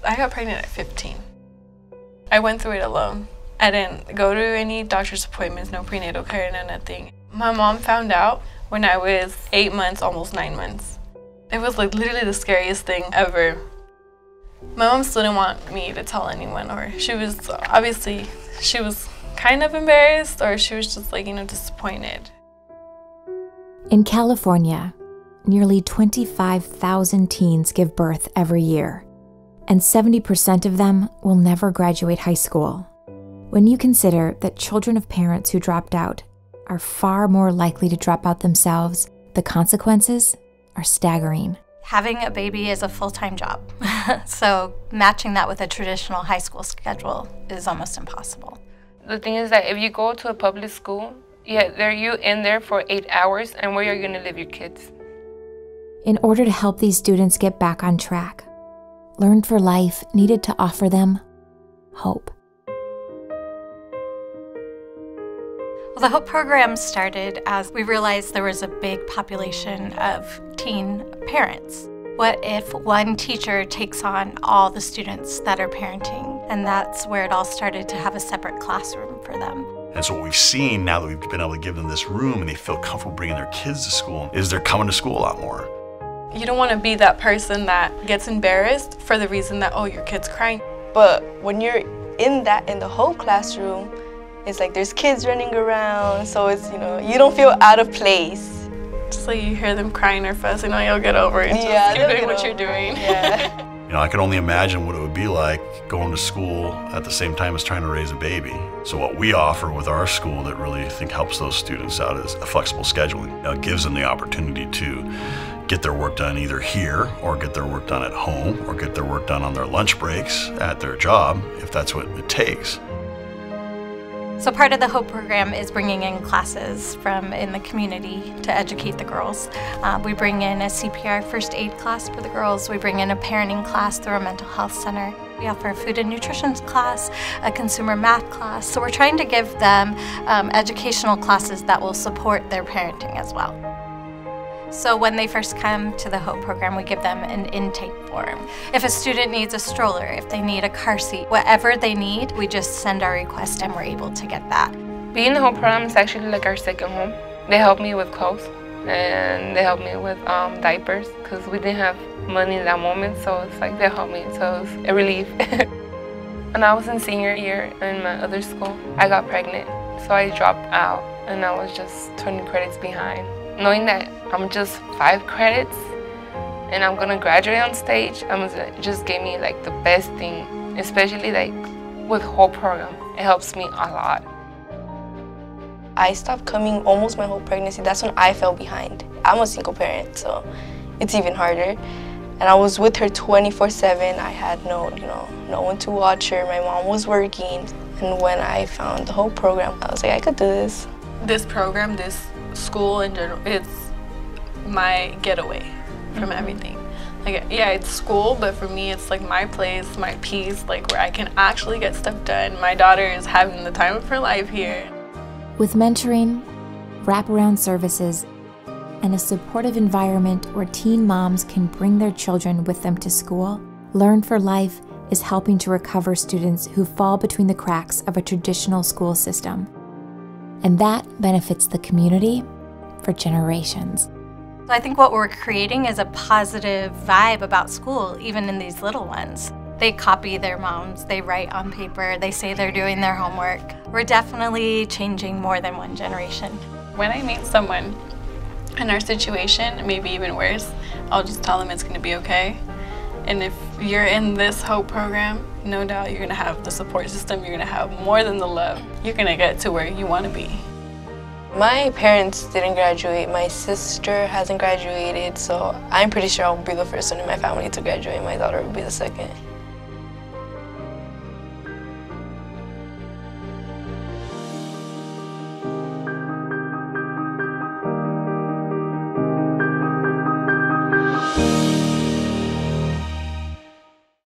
I got pregnant at 15. I went through it alone. I didn't go to any doctor's appointments, no prenatal care, no nothing. My mom found out when I was 8 months, almost 9 months. It was like literally the scariest thing ever. My mom still didn't want me to tell anyone, or she was kind of embarrassed, or she was just like, disappointed. In California, nearly 25,000 teens give birth every year, and 70% of them will never graduate high school. When you consider that children of parents who dropped out are far more likely to drop out themselves, the consequences are staggering. Having a baby is a full-time job, so matching that with a traditional high school schedule is almost impossible. The thing is that if you go to a public school, they're you in there for 8 hours, and where are you going to live your kids? In order to help these students get back on track, Learn4Life needed to offer them hope. Well, the HOPE program started as we realized there was a big population of teen parents. What if one teacher takes on all the students that are parenting? And that's where it all started to have a separate classroom for them. And so what we've seen now that we've been able to give them this room and they feel comfortable bringing their kids to school is they're coming to school a lot more. You don't want to be that person that gets embarrassed for the reason that, oh, your kid's crying. But when you're in the whole classroom, it's like there's kids running around, so it's, you don't feel out of place. Just like you hear them crying or fussing, you'll get over it. Yeah, just keep doing what you're doing. Yeah. I can only imagine what it would be like going to school at the same time as trying to raise a baby. So what we offer with our school that really I think helps those students out is a flexible scheduling. It gives them the opportunity to get their work done either here or get their work done at home or get their work done on their lunch breaks at their job if that's what it takes. So part of the HOPE program is bringing in classes from in the community to educate the girls. We bring in a CPR first aid class for the girls. We bring in a parenting class through a mental health center. We offer a food and nutrition class, a consumer math class. So we're trying to give them educational classes that will support their parenting as well. So when they first come to the HOPE program, we give them an intake form. If a student needs a stroller, if they need a car seat, whatever they need, we just send our request and we're able to get that. Being in the HOPE program is actually like our second home. They help me with clothes and they help me with diapers because we didn't have money in that moment, so it's like they help me, so it's a relief. When I was in senior year in my other school, I got pregnant, so I dropped out and I was just 20 credits behind. Knowing that I'm just 5 credits and I'm gonna graduate on stage, it just gave me like the best thing, especially like with whole program. It helps me a lot. I stopped coming almost my whole pregnancy. That's when I fell behind. I'm a single parent, so it's even harder. And I was with her 24/7. I had no one to watch her. My mom was working. And when I found the whole program, I was like, I could do this. This program, this school in general, it's my getaway from everything. Like, yeah, it's school, but for me, it's like my place, my peace, like where I can actually get stuff done. My daughter is having the time of her life here. With mentoring, wraparound services, and a supportive environment where teen moms can bring their children with them to school, Learn4Life is helping to recover students who fall between the cracks of a traditional school system. And that benefits the community for generations. I think what we're creating is a positive vibe about school, even in these little ones. They copy their moms, they write on paper, they say they're doing their homework. We're definitely changing more than one generation. When I meet someone in our situation, maybe even worse, I'll just tell them it's gonna be okay. And if you're in this HOPE program, no doubt you're gonna have the support system, you're gonna have more than the love. You're gonna get to where you wanna be. My parents didn't graduate, my sister hasn't graduated, so I'm pretty sure I'll be the first one in my family to graduate. My daughter will be the second.